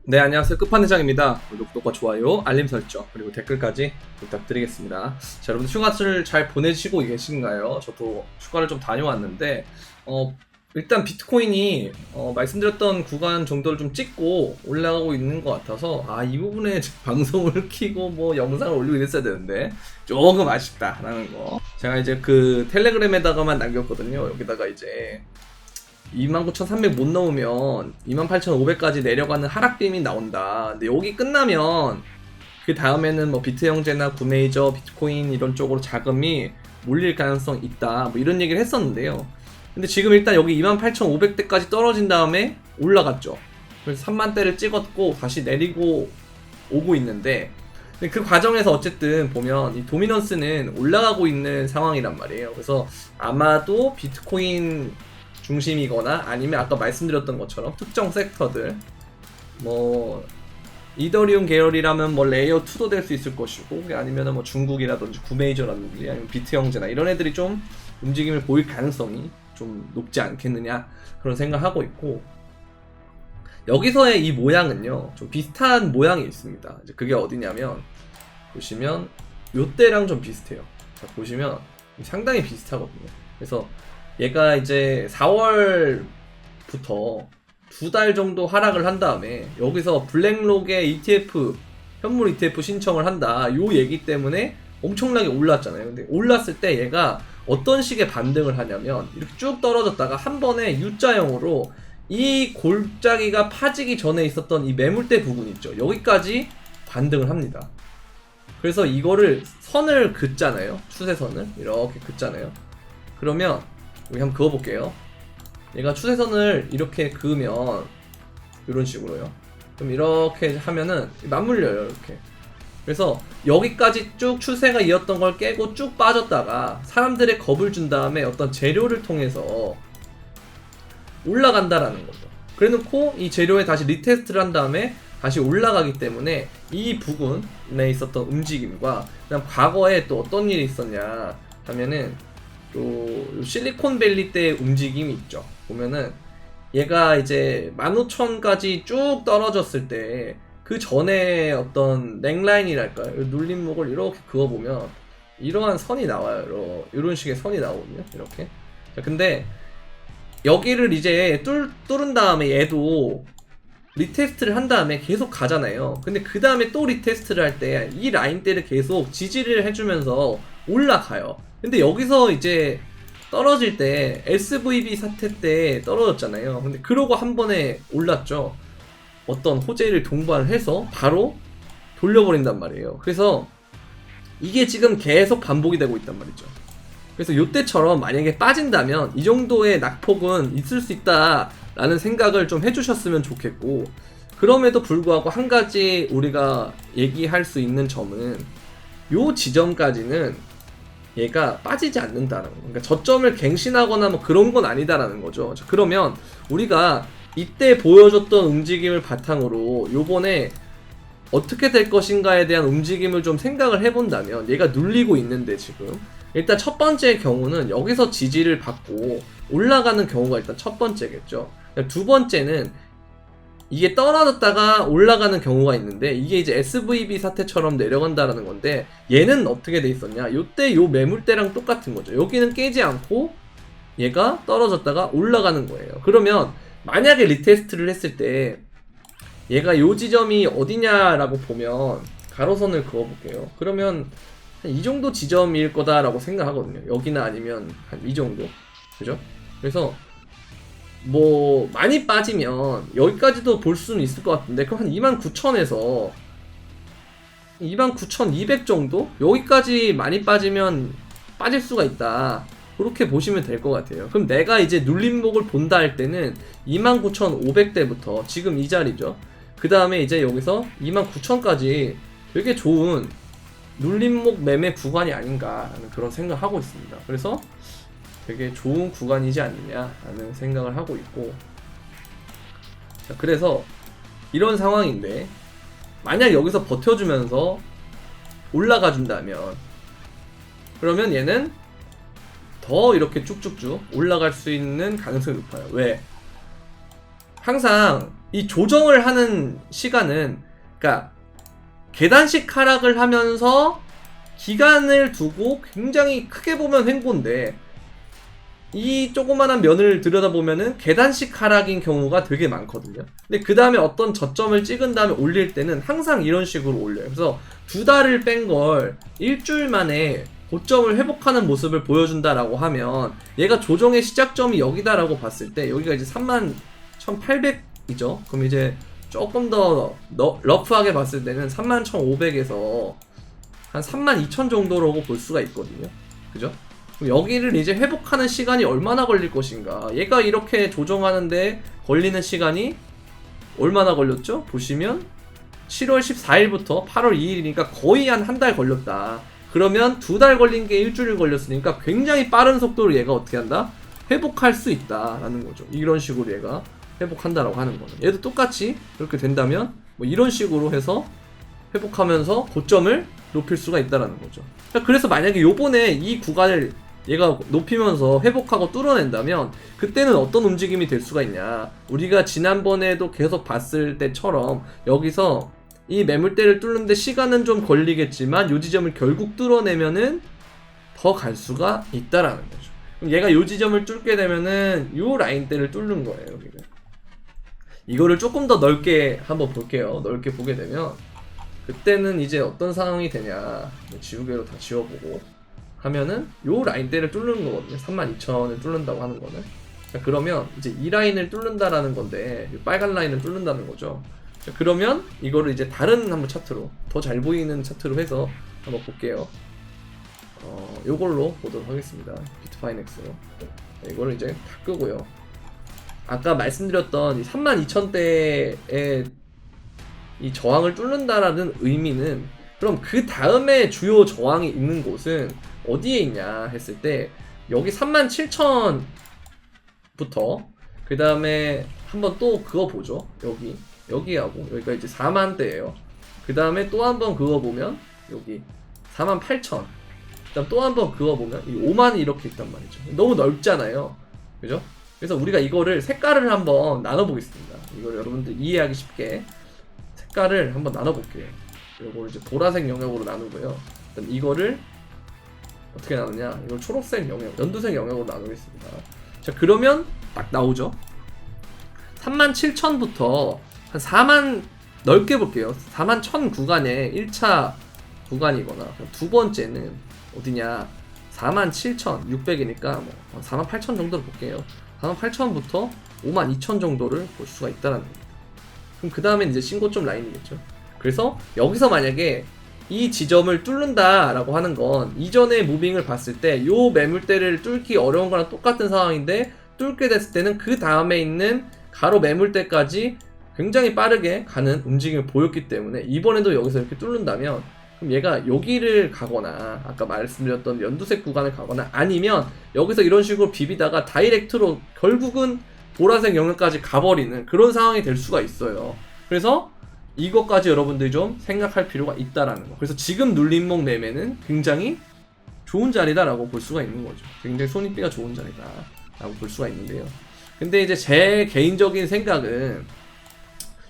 네, 안녕하세요. 끝판왕장입니다. 구독과 좋아요, 알림 설정, 그리고 댓글까지 부탁드리겠습니다. 자, 여러분 휴가를 잘 보내시고 계신가요? 저도 휴가를 좀 다녀왔는데, 일단 비트코인이 말씀드렸던 구간 정도를 좀 찍고 올라가고 있는 것 같아서, 이 부분에 방송을 켜고 뭐 영상을 올리고 있어야 되는데, 조금 아쉽다라는 거. 제가 이제 그 텔레그램에다가만 남겼거든요. 여기다가 이제 29,300 못 넘으면 28,500까지 내려가는 하락빔이 나온다. 근데 여기 끝나면 그 다음에는 뭐 비트 형제나 구메이저, 비트코인 이런 쪽으로 자금이 몰릴 가능성 있다. 뭐 이런 얘기를 했었는데요. 근데 지금 일단 여기 28,500대까지 떨어진 다음에 올라갔죠. 그래서 3만대를 찍었고 다시 내리고 오고 있는데, 근데 그 과정에서 어쨌든 보면 이 도미넌스는 올라가고 있는 상황이란 말이에요. 그래서 아마도 비트코인 중심이거나 아니면 아까 말씀드렸던 것처럼 특정 섹터들, 뭐 이더리움 계열이라면 뭐 레이어 2도 될 수 있을 것이고, 아니면은 뭐 중국이라든지 구메이저라든지 아니면 비트 형제나 이런 애들이 좀 움직임을 보일 가능성이 좀 높지 않겠느냐, 그런 생각하고 있고, 여기서의 이 모양은요 좀 비슷한 모양이 있습니다. 이제 그게 어디냐면 보시면 요때랑 좀 비슷해요. 자, 보시면 상당히 비슷하거든요. 그래서 얘가 이제 4월부터 2달 정도 하락을 한 다음에 여기서 블랙록의 ETF, 현물 ETF 신청을 한다, 요 얘기 때문에 엄청나게 올랐잖아요. 근데 올랐을 때 얘가 어떤 식의 반등을 하냐면 이렇게 쭉 떨어졌다가 한 번에 U자형으로 이 골짜기가 파지기 전에 있었던 이 매물대 부분 있죠, 여기까지 반등을 합니다. 그래서 이거를 선을 긋잖아요. 추세선을 이렇게 긋잖아요. 그러면 여기 한번 그어볼게요. 얘가 추세선을 이렇게 그으면 이런 식으로요. 그럼 이렇게 하면은 맞물려요, 이렇게. 그래서 여기까지 쭉 추세가 이었던 걸 깨고 쭉 빠졌다가 사람들의 겁을 준 다음에 어떤 재료를 통해서 올라간다라는 거죠. 그래놓고 이 재료에 다시 리테스트를 한 다음에 다시 올라가기 때문에 이 부분에 있었던 움직임과 그다음 과거에 또 어떤 일이 있었냐 하면은 또 실리콘밸리 때 움직임이 있죠. 보면은 얘가 이제 15,000까지 쭉 떨어졌을 때 그 전에 어떤 넥라인이랄까요, 눌림목을 이렇게 그어보면 이러한 선이 나와요. 이런 식의 선이 나오거든요, 이렇게. 자, 근데 여기를 이제 뚫은 다음에 얘도 리테스트를 한 다음에 계속 가잖아요. 근데 그 다음에 또 리테스트를 할 때 이 라인대를 계속 지지를 해주면서 올라가요. 근데 여기서 이제 떨어질 때 SVB 사태 때 떨어졌잖아요. 근데 그러고 한 번에 올랐죠. 어떤 호재를 동반을 해서 바로 돌려버린단 말이에요. 그래서 이게 지금 계속 반복이 되고 있단 말이죠. 그래서 이때처럼 만약에 빠진다면 이 정도의 낙폭은 있을 수 있다라는 생각을 좀 해주셨으면 좋겠고, 그럼에도 불구하고 한 가지 우리가 얘기할 수 있는 점은 요 지점까지는 얘가 빠지지 않는다는 거. 그러니까 저점을 갱신하거나 뭐 그런 건 아니다라는 거죠. 그러면 우리가 이때 보여줬던 움직임을 바탕으로 요번에 어떻게 될 것인가에 대한 움직임을 좀 생각을 해본다면, 얘가 눌리고 있는데 지금 일단 첫 번째 경우는 여기서 지지를 받고 올라가는 경우가 일단 첫 번째겠죠. 두 번째는 이게 떨어졌다가 올라가는 경우가 있는데, 이게 이제 SVB 사태처럼 내려간다라는 건데, 얘는 어떻게 돼 있었냐, 요때 요 매물대랑 똑같은 거죠. 여기는 깨지 않고 얘가 떨어졌다가 올라가는 거예요. 그러면 만약에 리테스트를 했을 때 얘가 요 지점이 어디냐라고 보면 가로선을 그어볼게요. 그러면 한 이 정도 지점일 거다라고 생각하거든요. 여기나 아니면 한 이 정도, 그죠? 그래서 뭐 많이 빠지면 여기까지도 볼 수는 있을 것 같은데, 그럼 한 29,000에서 29,200 정도? 여기까지 많이 빠지면 빠질 수가 있다, 그렇게 보시면 될 것 같아요. 그럼 내가 이제 눌림목을 본다 할 때는 29,500대부터 지금 이 자리죠. 그 다음에 이제 여기서 29,000까지 되게 좋은 눌림목 매매 구간이 아닌가라는 그런 생각을 하고 있습니다. 그래서 되게 좋은 구간이지 않느냐라는 생각을 하고 있고, 자, 그래서 이런 상황인데 만약 여기서 버텨주면서 올라가 준다면, 그러면 얘는 더 이렇게 쭉쭉쭉 올라갈 수 있는 가능성이 높아요. 왜? 항상 이 조정을 하는 시간은, 그러니까 계단식 하락을 하면서 기간을 두고 굉장히 크게 보면 횡보인데, 이 조그만한 면을 들여다보면은 계단식 하락인 경우가 되게 많거든요. 근데 그 다음에 어떤 저점을 찍은 다음에 올릴 때는 항상 이런 식으로 올려요. 그래서 2달을 뺀 걸 일주일 만에 고점을 회복하는 모습을 보여준다라고 하면, 얘가 조정의 시작점이 여기다라고 봤을 때 여기가 이제 31,800이죠. 그럼 이제 조금 더 러프하게 봤을 때는 31,500에서 한 32,000 정도라고 볼 수가 있거든요. 그죠? 그럼 여기를 이제 회복하는 시간이 얼마나 걸릴 것인가. 얘가 이렇게 조정하는데 걸리는 시간이 얼마나 걸렸죠? 보시면 7월 14일부터 8월 2일이니까 거의 한 달 걸렸다. 그러면 2달 걸린 게 일주일 걸렸으니까 굉장히 빠른 속도로 얘가 어떻게 한다? 회복할 수 있다라는 거죠. 이런 식으로 얘가 회복한다라고 하는 거는, 얘도 똑같이 이렇게 된다면 뭐 이런 식으로 해서 회복하면서 고점을 높일 수가 있다라는 거죠. 그래서 만약에 요번에 이 구간을 얘가 높이면서 회복하고 뚫어낸다면 그때는 어떤 움직임이 될 수가 있냐. 우리가 지난번에도 계속 봤을 때처럼 여기서 이 매물대를 뚫는데 시간은 좀 걸리겠지만 요 지점을 결국 뚫어내면은 더 갈 수가 있다라는 거죠. 그럼 얘가 요 지점을 뚫게 되면은 요 라인대를 뚫는 거예요. 여기를. 이거를 조금 더 넓게 한번 볼게요. 넓게 보게 되면 그때는 이제 어떤 상황이 되냐. 지우개로 다 지워보고 하면은 요 라인대를 뚫는 거거든요. 32,000을 뚫는다고 하는 거는. 자, 그러면 이제 이 라인을 뚫는다라는 건데, 이 빨간 라인을 뚫는다는 거죠. 자, 그러면 이거를 이제 다른 한번 차트로, 더 잘 보이는 차트로 해서 한번 볼게요. 요걸로 보도록 하겠습니다. 비트파이넥스로. 이거를 이제 다 끄고요. 아까 말씀드렸던 이 32,000대의 이 저항을 뚫는다라는 의미는, 그럼 그 다음에 주요 저항이 있는 곳은 어디에 있냐 했을 때 여기 37,000부터 그 다음에 한번 또 그거 보죠. 여기하고 여기가 이제 4만대예요. 그 다음에 또 한번 그거 보면 여기 48,000. 그다음 또 한번 그거 보면 이 5만이 이렇게 있단 말이죠. 너무 넓잖아요. 그죠? 그래서 우리가 이거를 색깔을 한번 나눠보겠습니다. 이걸 여러분들 이해하기 쉽게 색깔을 한번 나눠볼게요. 이걸 이제 보라색 영역으로 나누고요. 그다음 이거를 어떻게 나누냐? 이걸 초록색 영역, 연두색 영역으로 나누겠습니다. 자, 그러면 딱 나오죠. 37,000부터 한 4만, 넓게 볼게요. 41,000 구간에 1차 구간이거나, 두 번째는 어디냐? 47,600이니까 뭐 48,000 정도로 볼게요. 48,000부터 52,000 정도를 볼 수가 있다는 겁니다. 그럼 그 다음엔 이제 신고점 라인이겠죠. 그래서 여기서 만약에 이 지점을 뚫는다라고 하는 건 이전의 무빙을 봤을 때 요 매물대를 뚫기 어려운 거랑 똑같은 상황인데, 뚫게 됐을 때는 그 다음에 있는 가로 매물대까지 굉장히 빠르게 가는 움직임을 보였기 때문에 이번에도 여기서 이렇게 뚫는다면, 그럼 얘가 여기를 가거나 아까 말씀드렸던 연두색 구간을 가거나 아니면 여기서 이런 식으로 비비다가 다이렉트로 결국은 보라색 영역까지 가버리는 그런 상황이 될 수가 있어요. 그래서 이것까지 여러분들이 좀 생각할 필요가 있다라는 거. 그래서 지금 눌림목 매매는 굉장히 좋은 자리다라고 볼 수가 있는 거죠. 굉장히 손익비가 좋은 자리다라고 볼 수가 있는데요. 근데 이제 제 개인적인 생각은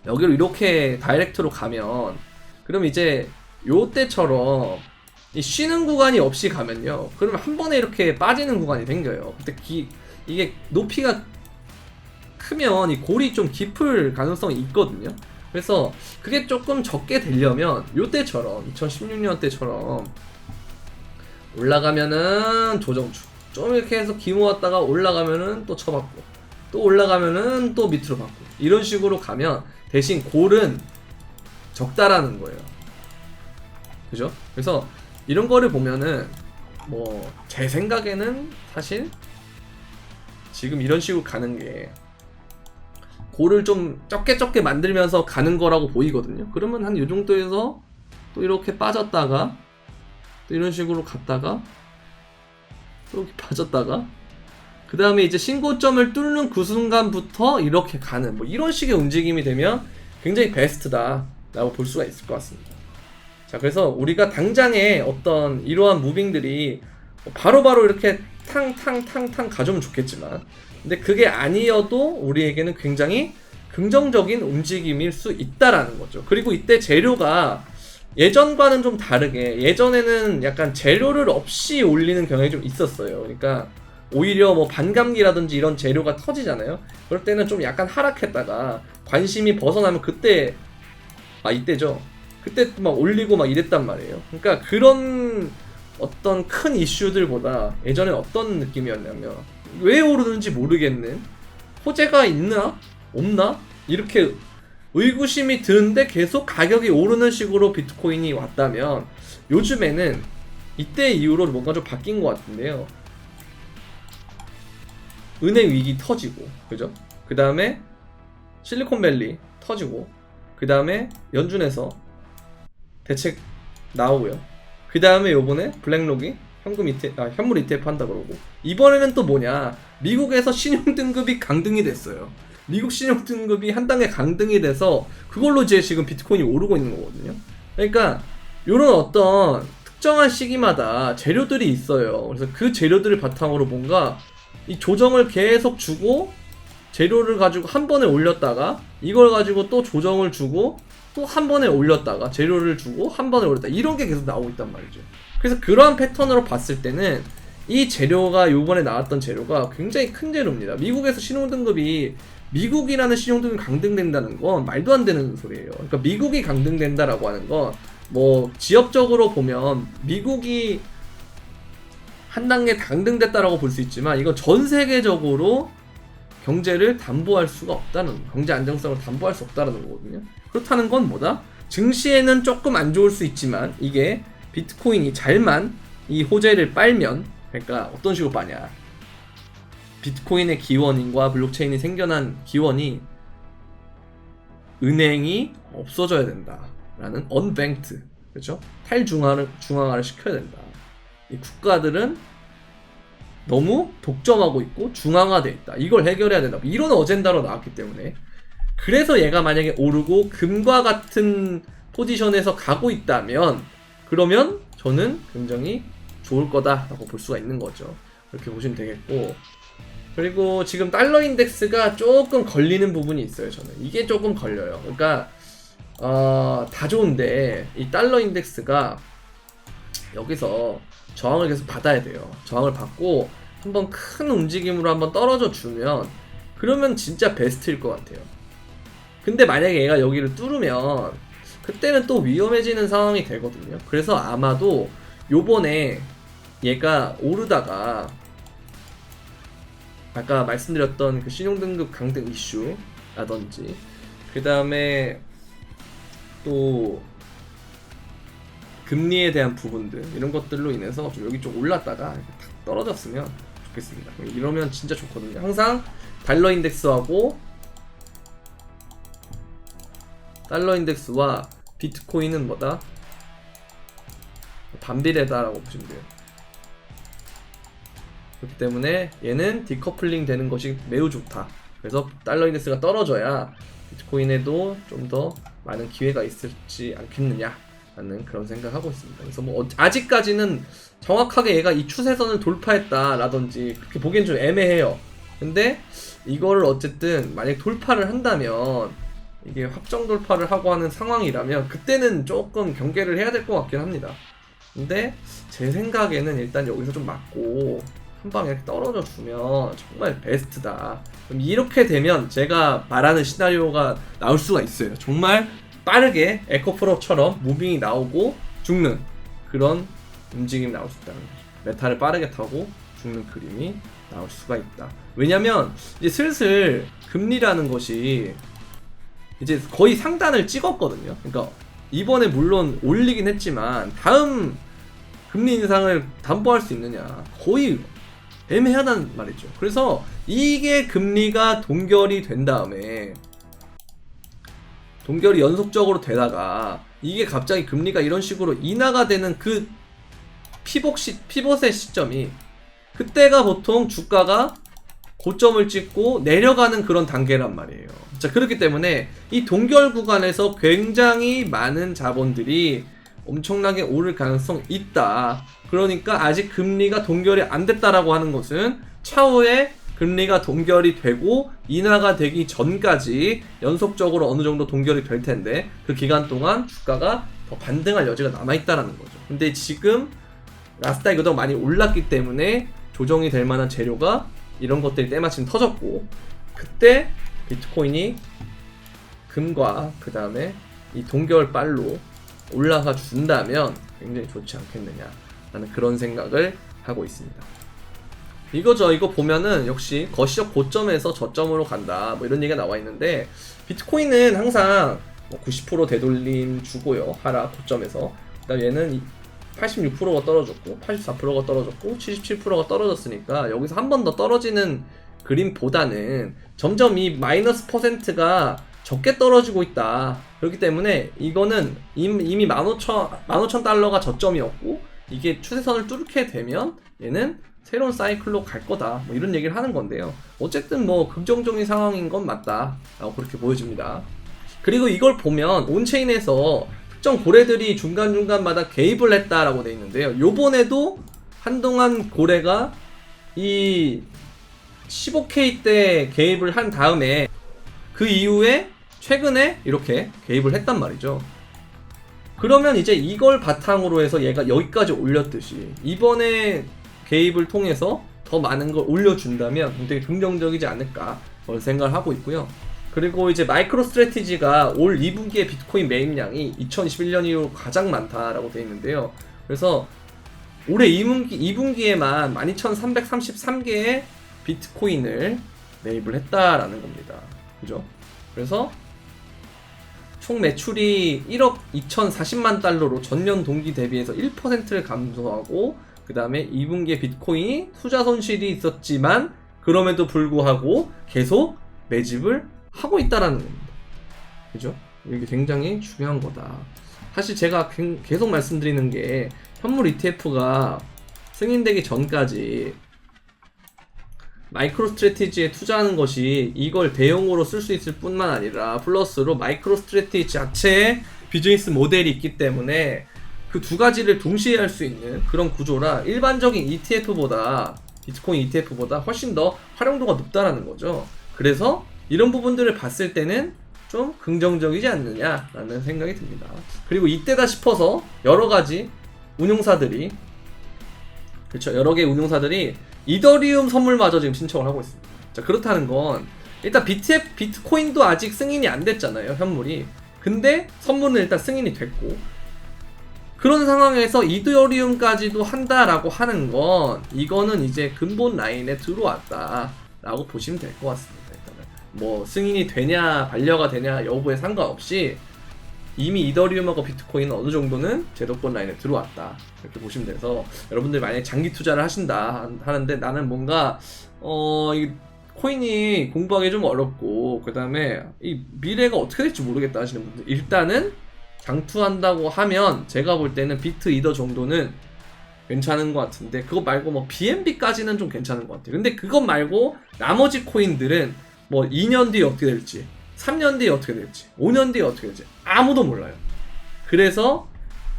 여기로 이렇게 다이렉트로 가면, 그럼 이제 요때처럼 이 쉬는 구간이 없이 가면요, 그러면 한 번에 이렇게 빠지는 구간이 생겨요. 근데 이게 높이가 크면 이 골이 좀 깊을 가능성이 있거든요. 그래서 그게 조금 적게 되려면 요때처럼 2016년 때처럼 올라가면은 조정축 좀 이렇게 해서 기모았다가 올라가면은 또 쳐받고 또 올라가면은 또 밑으로 받고 이런 식으로 가면 대신 골은 적다라는 거예요. 그죠? 그래서 이런 거를 보면은 뭐 제 생각에는 사실 지금 이런 식으로 가는 게 골을 좀 적게 만들면서 가는 거라고 보이거든요. 그러면 한 이 정도에서 또 이렇게 빠졌다가 또 이런 식으로 갔다가 또 이렇게 빠졌다가 그 다음에 이제 신고점을 뚫는 그 순간부터 이렇게 가는 뭐 이런 식의 움직임이 되면 굉장히 베스트다 라고 볼 수가 있을 것 같습니다. 자, 그래서 우리가 당장에 어떤 이러한 무빙들이 바로바로 이렇게 탕탕 가주면 좋겠지만, 근데 그게 아니어도 우리에게는 굉장히 긍정적인 움직임일 수 있다라는 거죠. 그리고 이때 재료가 예전과는 좀 다르게, 예전에는 약간 재료를 없이 올리는 경향이 좀 있었어요. 그러니까 오히려 뭐 반감기라든지 이런 재료가 터지잖아요. 그럴 때는 좀 약간 하락했다가 관심이 벗어나면 그때, 이때죠. 그때 막 올리고 막 이랬단 말이에요. 그러니까 그런 어떤 큰 이슈들보다 예전에 어떤 느낌이었냐면, 왜 오르는지 모르겠는, 호재가 있나? 없나? 이렇게 의구심이 드는데 계속 가격이 오르는 식으로 비트코인이 왔다면, 요즘에는 이때 이후로 뭔가 좀 바뀐 것 같은데요. 은행 위기 터지고, 그죠? 그 다음에 실리콘밸리 터지고, 그 다음에 연준에서 대책 나오고요. 그 다음에 요번에 블랙록이 현물 ETF 한다 그러고, 이번에는 또 뭐냐, 미국에서 신용등급이 강등이 됐어요. 미국 신용등급이 한 단계 강등이 돼서 그걸로 이제 지금 비트코인이 오르고 있는 거거든요. 그러니까 요런 어떤 특정한 시기마다 재료들이 있어요. 그래서 그 재료들을 바탕으로 뭔가 이 조정을 계속 주고, 재료를 가지고 한 번에 올렸다가 이걸 가지고 또 조정을 주고 또 한 번에 올렸다가 재료를 주고 한 번에 올렸다, 이런 게 계속 나오고 있단 말이죠. 그래서 그러한 패턴으로 봤을 때는 이 재료가, 요번에 나왔던 재료가 굉장히 큰 재료입니다. 미국에서 신용등급이, 미국이라는 신용등급이 강등된다는 건 말도 안 되는 소리예요. 그러니까 미국이 강등된다라고 하는 건 뭐 지역적으로 보면 미국이 한 단계 강등됐다라고 볼 수 있지만, 이건 전 세계적으로 경제를 담보할 수가 없다는, 경제 안정성을 담보할 수 없다는 거거든요. 그렇다는 건 뭐다? 증시에는 조금 안 좋을 수 있지만, 이게 비트코인이 잘만 이 호재를 빨면, 그러니까 어떤 식으로 빠냐, 비트코인의 기원인과 블록체인이 생겨난 기원이 은행이 없어져야 된다라는 언뱅크드, 그렇죠? 중앙화를 시켜야 된다. 이 국가들은 너무 독점하고 있고 중앙화돼 있다, 이걸 해결해야 된다, 이런 어젠다로 나왔기 때문에, 그래서 얘가 만약에 오르고 금과 같은 포지션에서 가고 있다면, 그러면 저는 굉장히 좋을 거다라고 볼 수가 있는 거죠. 그렇게 보시면 되겠고, 그리고 지금 달러 인덱스가 조금 걸리는 부분이 있어요. 저는 이게 조금 걸려요. 그러니까 다 좋은데 이 달러 인덱스가 여기서 저항을 계속 받아야 돼요. 저항을 받고 한번 큰 움직임으로 한번 떨어져 주면, 그러면 진짜 베스트일 것 같아요. 근데 만약에 얘가 여기를 뚫으면 그때는 또 위험해지는 상황이 되거든요. 그래서 아마도 요번에 얘가 오르다가 아까 말씀드렸던 그 신용등급 강등 이슈라든지, 그 다음에 또 금리에 대한 부분들, 이런 것들로 인해서 좀 여기 좀 올랐다가 탁 떨어졌으면 좋겠습니다. 이러면 진짜 좋거든요. 항상 달러 인덱스와 비트코인은 뭐다? 반비례다라고 보시면 돼요. 그렇기 때문에 얘는 디커플링 되는 것이 매우 좋다. 그래서 달러 인덱스가 떨어져야 비트코인에도 좀 더 많은 기회가 있을지 않겠느냐 라는 그런 생각하고 있습니다. 그래서 뭐 아직까지는 정확하게 얘가 이 추세선을 돌파했다 라든지 그렇게 보기엔 좀 애매해요. 근데 이거를 어쨌든 만약 돌파를 한다면, 이게 확정 돌파를 하고 하는 상황이라면 그때는 조금 경계를 해야 될 것 같긴 합니다. 근데 제 생각에는 일단 여기서 좀 맞고 한 방에 이렇게 떨어져 주면 정말 베스트다. 그럼 이렇게 되면 제가 말하는 시나리오가 나올 수가 있어요. 정말 빠르게 에코프로처럼 무빙이 나오고 죽는 그런 움직임이 나올 수 있다는 거죠. 메타를 빠르게 타고 죽는 그림이 나올 수가 있다. 왜냐면 이제 슬슬 금리라는 것이 이제 거의 상단을 찍었거든요. 그러니까 이번에 물론 올리긴 했지만 다음 금리 인상을 담보할 수 있느냐, 거의 애매하단 말이죠. 그래서 이게 금리가 동결이 된 다음에, 동결이 연속적으로 되다가 이게 갑자기 금리가 이런 식으로 인하가 되는 그 피봇의 시점이, 그때가 보통 주가가 고점을 찍고 내려가는 그런 단계란 말이에요. 자, 그렇기 때문에 이 동결 구간에서 굉장히 많은 자본들이 엄청나게 오를 가능성이 있다. 그러니까 아직 금리가 동결이 안 됐다라고 하는 것은 차후에 금리가 동결이 되고 인하가 되기 전까지 연속적으로 어느 정도 동결이 될 텐데 그 기간 동안 주가가 더 반등할 여지가 남아있다라는 거죠. 근데 지금 나스닥이 그동안 많이 올랐기 때문에 조정이 될 만한 재료가 이런 것들이 때마침 터졌고, 그때 비트코인이 금과 그 다음에 이 동결발로 올라가 준다면 굉장히 좋지 않겠느냐 라는 그런 생각을 하고 있습니다. 이거죠. 이거 보면은 역시 거시적 고점에서 저점으로 간다 뭐 이런 얘기가 나와 있는데, 비트코인은 항상 90% 되돌림 주고요, 하락 고점에서. 그다음 얘는 86%가 떨어졌고 84%가 떨어졌고 77%가 떨어졌으니까 여기서 한 번 더 떨어지는 그림보다는 점점 이 마이너스 퍼센트가 적게 떨어지고 있다. 그렇기 때문에 이거는 이미 15,000달러가 저점이었고 이게 추세선을 뚫게 되면 얘는 새로운 사이클로 갈 거다 뭐 이런 얘기를 하는 건데요. 어쨌든 뭐 긍정적인 상황인 건 맞다 라고 그렇게 보여집니다. 그리고 이걸 보면 온체인에서 특정 고래들이 중간중간마다 개입을 했다라고 되어 있는데요. 요번에도 한동안 고래가 이 15K 때 개입을 한 다음에 그 이후에 최근에 이렇게 개입을 했단 말이죠. 그러면 이제 이걸 바탕으로 해서 얘가 여기까지 올렸듯이 이번에 개입을 통해서 더 많은 걸 올려준다면 굉장히 긍정적이지 않을까 그런 생각을 하고 있고요. 그리고 이제 마이크로 스트래티지가 올 2분기에 비트코인 매입량이 2021년 이후 가장 많다라고 되어 있는데요. 그래서 올해 2분기에만 12,333개의 비트코인을 매입을 했다라는 겁니다. 그죠? 그래서 총 매출이 1억 2,040만 달러로 전년 동기 대비해서 1%를 감소하고, 그 다음에 2분기에 비트코인이 투자 손실이 있었지만 그럼에도 불구하고 계속 매집을 하고 있다라는 겁니다. 그죠? 이게 굉장히 중요한 거다. 사실 제가 계속 말씀드리는 게 현물 ETF가 승인되기 전까지 마이크로 스트래티지에 투자하는 것이 이걸 대용으로 쓸 수 있을 뿐만 아니라 플러스로 마이크로 스트래티지 자체에 비즈니스 모델이 있기 때문에 그 두 가지를 동시에 할 수 있는 그런 구조라 일반적인 ETF보다 비트코인 ETF보다 훨씬 더 활용도가 높다라는 거죠. 그래서 이런 부분들을 봤을 때는 좀 긍정적이지 않느냐라는 생각이 듭니다. 그리고 이때다 싶어서 여러 가지 운용사들이, 그렇죠, 여러 개의 운용사들이 이더리움 선물마저 지금 신청을 하고 있습니다. 자, 그렇다는 건 일단 비트코인도 아직 승인이 안 됐잖아요, 현물이. 근데 선물은 일단 승인이 됐고, 그런 상황에서 이더리움까지도 한다라고 하는 건 이거는 이제 근본 라인에 들어왔다 라고 보시면 될 것 같습니다. 일단은 뭐 승인이 되냐 반려가 되냐 여부에 상관없이 이미 이더리움하고 비트코인은 어느 정도는 제도권 라인에 들어왔다 이렇게 보시면 돼서, 여러분들이 만약에 장기 투자를 하신다 하는데 나는 뭔가 이 코인이 공부하기 좀 어렵고 그 다음에 이 미래가 어떻게 될지 모르겠다 하시는 분들, 일단은 장투한다고 하면 제가 볼 때는 비트 이더 정도는 괜찮은 것 같은데, 그거 말고 뭐 BNB까지는 좀 괜찮은 것 같아요. 근데 그것 말고 나머지 코인들은 뭐 2년 뒤에 어떻게 될지, 3년 뒤에 어떻게 될지, 5년 뒤에 어떻게 될지 아무도 몰라요. 그래서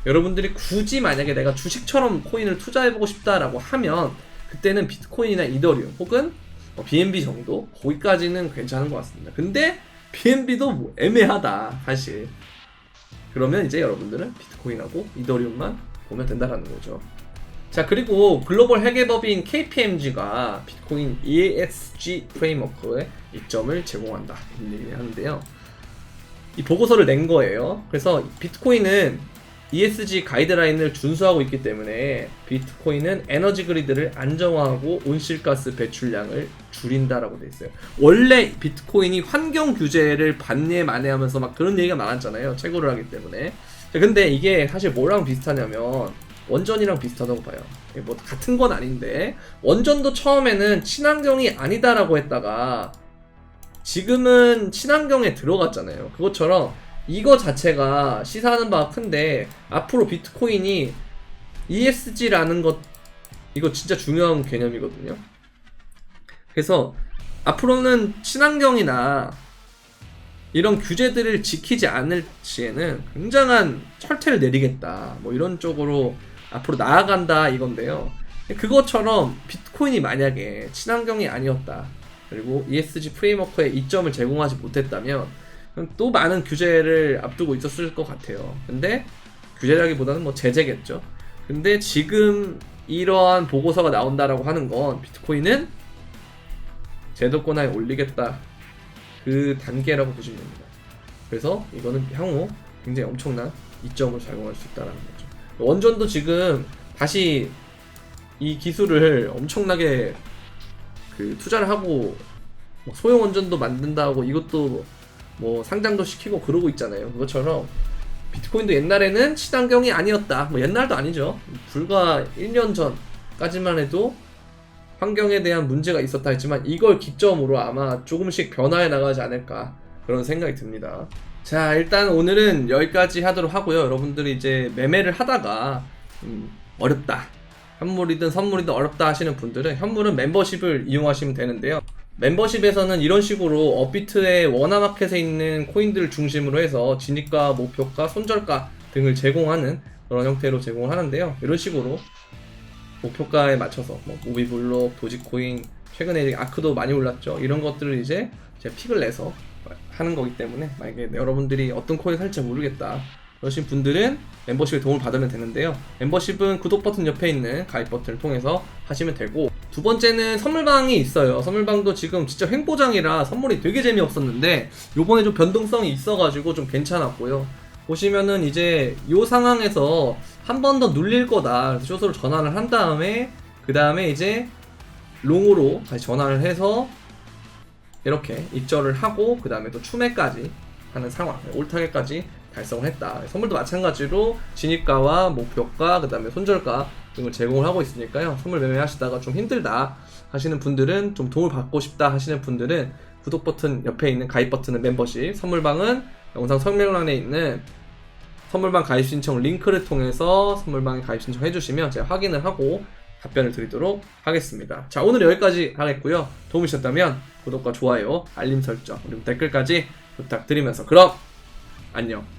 여러분들이 굳이 만약에 내가 주식처럼 코인을 투자해보고 싶다라고 하면 그때는 비트코인이나 이더리움 혹은 BNB 정도, 거기까지는 괜찮은 것 같습니다. 근데 BNB도 뭐 애매하다 사실. 그러면 이제 여러분들은 비트코인하고 이더리움만 보면 된다라는 거죠. 자, 그리고 글로벌 회계법인 KPMG가 비트코인 ESG 프레임워크에 이점을 제공한다 이런 얘기를 하는데요. 이 보고서를 낸 거예요. 그래서 비트코인은 ESG 가이드라인을 준수하고 있기 때문에 비트코인은 에너지 그리드를 안정화하고 온실가스 배출량을 줄인다라고 돼 있어요. 원래 비트코인이 환경 규제를 반예 만회하면서 막 그런 얘기가 많았잖아요, 채굴을 하기 때문에. 근데 이게 사실 뭐랑 비슷하냐면 원전이랑 비슷하다고 봐요. 뭐 같은 건 아닌데, 원전도 처음에는 친환경이 아니다라고 했다가 지금은 친환경에 들어갔잖아요. 그것처럼 이거 자체가 시사하는 바가 큰데, 앞으로 비트코인이 ESG라는 것, 이거 진짜 중요한 개념이거든요. 그래서 앞으로는 친환경이나 이런 규제들을 지키지 않을 시에는 굉장한 철퇴를 내리겠다 뭐 이런 쪽으로 앞으로 나아간다 이건데요. 그것처럼 비트코인이 만약에 친환경이 아니었다, 그리고 ESG 프레임워크에 이점을 제공하지 못했다면 또 많은 규제를 앞두고 있었을 것 같아요. 근데 규제라기보다는 뭐 제재겠죠. 근데 지금 이러한 보고서가 나온다라고 하는 건 비트코인은 제도권화에 올리겠다, 그 단계라고 보시면 됩니다. 그래서 이거는 향후 굉장히 엄청난 이점을 제공할 수 있다는 거죠. 원전도 지금 다시 이 기술을 엄청나게 투자를 하고 소형 원전도 만든다고, 이것도 뭐 상장도 시키고 그러고 있잖아요. 그것처럼 비트코인도 옛날에는 친환경이 아니었다, 뭐 옛날도 아니죠, 불과 1년 전까지만 해도 환경에 대한 문제가 있었다 했지만 이걸 기점으로 아마 조금씩 변화해 나가지 않을까, 그런 생각이 듭니다. 자, 일단 오늘은 여기까지 하도록 하고요. 여러분들이 이제 매매를 하다가 어렵다, 현물이든 선물이든 어렵다 하시는 분들은 현물은 멤버십을 이용하시면 되는데요. 멤버십에서는 이런 식으로 업비트의 원화마켓에 있는 코인들을 중심으로 해서 진입가, 목표가, 손절가 등을 제공하는 그런 형태로 제공을 하는데요. 이런 식으로 목표가에 맞춰서 뭐 무비블록, 도지코인, 최근에 아크도 많이 올랐죠. 이런 것들을 이제 제가 픽을 내서 하는 거기 때문에, 만약에 여러분들이 어떤 코인 살지 모르겠다 그러신 분들은 멤버십에 도움을 받으면 되는데요. 멤버십은 구독 버튼 옆에 있는 가입 버튼을 통해서 하시면 되고, 두 번째는 선물방이 있어요. 선물방도 지금 진짜 횡보장이라 선물이 되게 재미없었는데 요번에 좀 변동성이 있어가지고 좀 괜찮았고요. 보시면은 이제 요 상황에서 한 번 더 눌릴 거다, 그래서 숏으로 전환을 한 다음에 그 다음에 이제 롱으로 다시 전환을 해서 이렇게 입절을 하고 그 다음에 또 추매까지 하는 상황, 올타겟까지 달성을 했다. 선물도 마찬가지로 진입가와 목표가, 그 다음에 손절가 등을 제공을 하고 있으니까요. 선물 매매 하시다가 좀 힘들다 하시는 분들은, 좀 도움을 받고 싶다 하시는 분들은 구독 버튼 옆에 있는 가입 버튼은 멤버십, 선물방은 영상 설명란에 있는 선물방 가입 신청 링크를 통해서 선물방에 가입 신청해 주시면 제가 확인을 하고 답변을 드리도록 하겠습니다. 자, 오늘 여기까지 하겠고요. 도움이 되셨다면 구독과 좋아요, 알림 설정, 그리고 댓글까지 부탁드리면서 그럼 안녕.